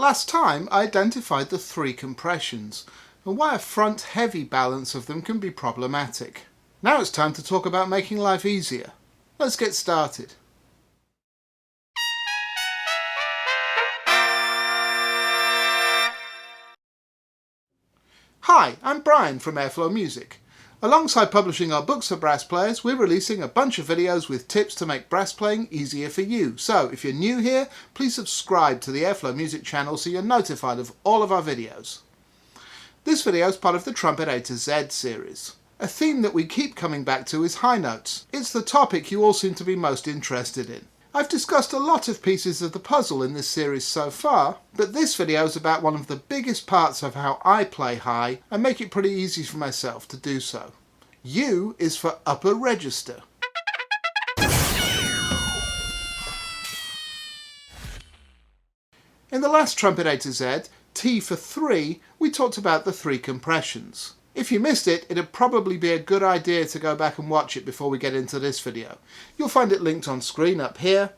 Last time I identified the three compressions and why a front heavy balance of them can be problematic. Now it's time to talk about making life easier. Let's get started. Hi, I'm Brian from Airflow Music. Alongside publishing our books for brass players, we're releasing a bunch of videos with tips to make brass playing easier for you. So if you're new here, please subscribe to the Airflow Music channel so you're notified of all of our videos. This video is part of the Trumpet A-Z series. A theme that we keep coming back to is high notes. It's the topic you all seem to be most interested in. I've discussed a lot of pieces of the puzzle in this series so far, but this video is about one of the biggest parts of how I play high and make it pretty easy for myself to do so. U is for upper register. In the last Trumpet A-Z, T for 3, we talked about the three compressions. If you missed it, it'd probably be a good idea to go back and watch it before we get into this video. You'll find it linked on screen up here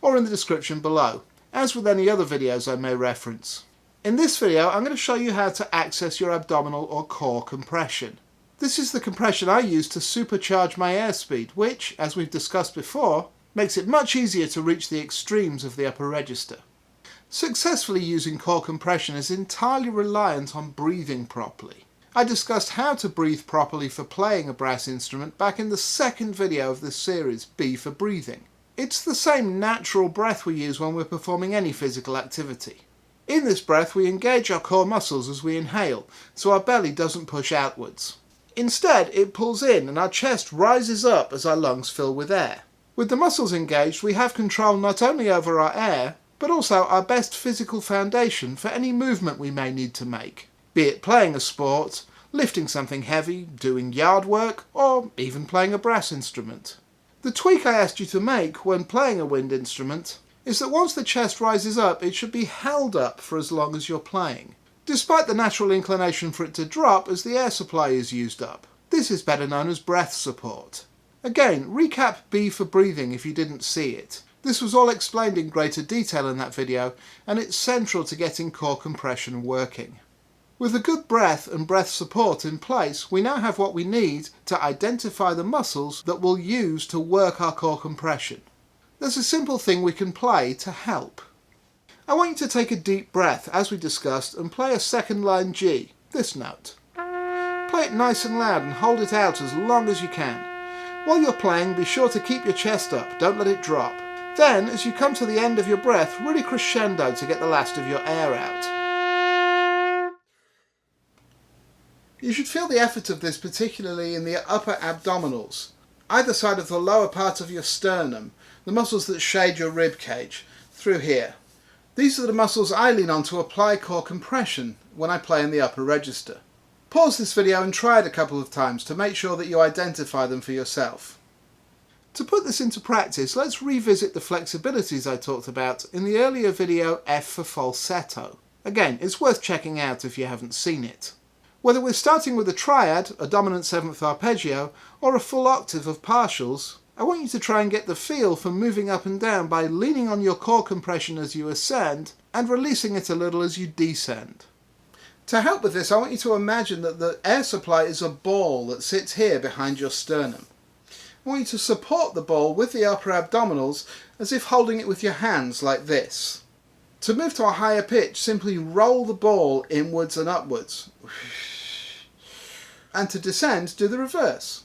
or in the description below, as with any other videos I may reference. In this video, I'm going to show you how to access your abdominal or core compression. This is the compression I use to supercharge my airspeed, which, as we've discussed before, makes it much easier to reach the extremes of the upper register. Successfully using core compression is entirely reliant on breathing properly. I discussed how to breathe properly for playing a brass instrument back in the second video of this series, B for breathing. It's the same natural breath we use when we're performing any physical activity. In this breath we engage our core muscles as we inhale, so our belly doesn't push outwards. Instead it pulls in and our chest rises up as our lungs fill with air. With the muscles engaged we have control not only over our air, but also our best physical foundation for any movement we may need to make. Be it playing a sport, lifting something heavy, doing yard work, or even playing a brass instrument. The tweak I asked you to make when playing a wind instrument is that once the chest rises up, it should be held up for as long as you're playing, despite the natural inclination for it to drop as the air supply is used up. This is better known as breath support. Again, recap B for breathing if you didn't see it. This was all explained in greater detail in that video, and it's central to getting core compression working. With a good breath and breath support in place, we now have what we need to identify the muscles that we'll use to work our core compression. There's a simple thing we can play to help. I want you to take a deep breath, as we discussed, and play a second line G, this note. Play it nice and loud and hold it out as long as you can. While you're playing, be sure to keep your chest up, don't let it drop. Then, as you come to the end of your breath, really crescendo to get the last of your air out. You should feel the effort of this particularly in the upper abdominals, either side of the lower part of your sternum, the muscles that shade your rib cage, through here. These are the muscles I lean on to apply core compression when I play in the upper register. Pause this video and try it a couple of times to make sure that you identify them for yourself. To put this into practice, let's revisit the flexibilities I talked about in the earlier video F for falsetto. Again, it's worth checking out if you haven't seen it. Whether we're starting with a triad, a dominant seventh arpeggio, or a full octave of partials, I want you to try and get the feel for moving up and down by leaning on your core compression as you ascend and releasing it a little as you descend. To help with this, I want you to imagine that the air supply is a ball that sits here behind your sternum. I want you to support the ball with the upper abdominals as if holding it with your hands like this. To move to a higher pitch, simply roll the ball inwards and upwards. And to descend, do the reverse.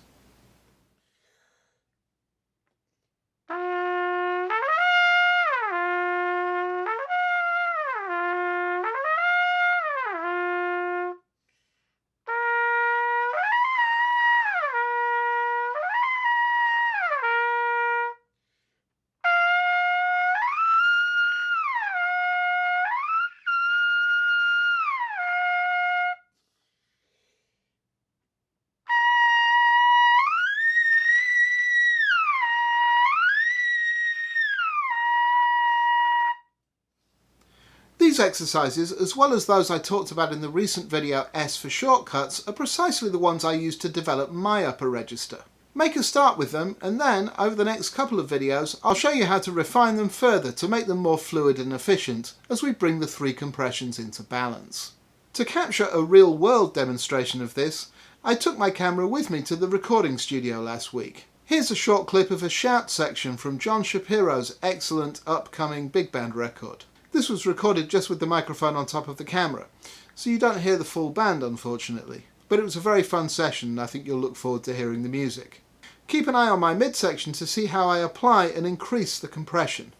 These exercises, as well as those I talked about in the recent video S for shortcuts, are precisely the ones I use to develop my upper register. Make a start with them, and then over the next couple of videos I'll show you how to refine them further to make them more fluid and efficient as we bring the 3 compressions into balance. To capture a real-world demonstration of this, I took my camera with me to the recording studio last week. Here's a short clip of a shout section from John Shapiro's excellent upcoming big band record. This was recorded just with the microphone on top of the camera, so you don't hear the full band unfortunately. But it was a very fun session and I think you'll look forward to hearing the music. Keep an eye on my midsection to see how I apply and increase the compression.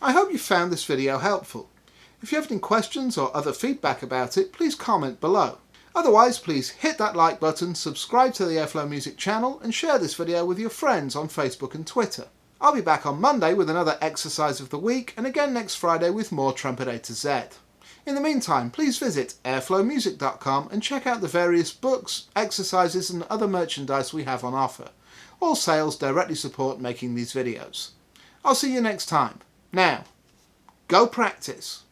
I hope you found this video helpful. If you have any questions or other feedback about it, please comment below. Otherwise, please hit that like button, subscribe to the Airflow Music channel and share this video with your friends on Facebook and Twitter. I'll be back on Monday with another exercise of the week and again next Friday with more Trumpet A-Z. In the meantime, please visit airflowmusic.com and check out the various books, exercises and other merchandise we have on offer. All sales directly support making these videos. I'll see you next time. Now, go practice.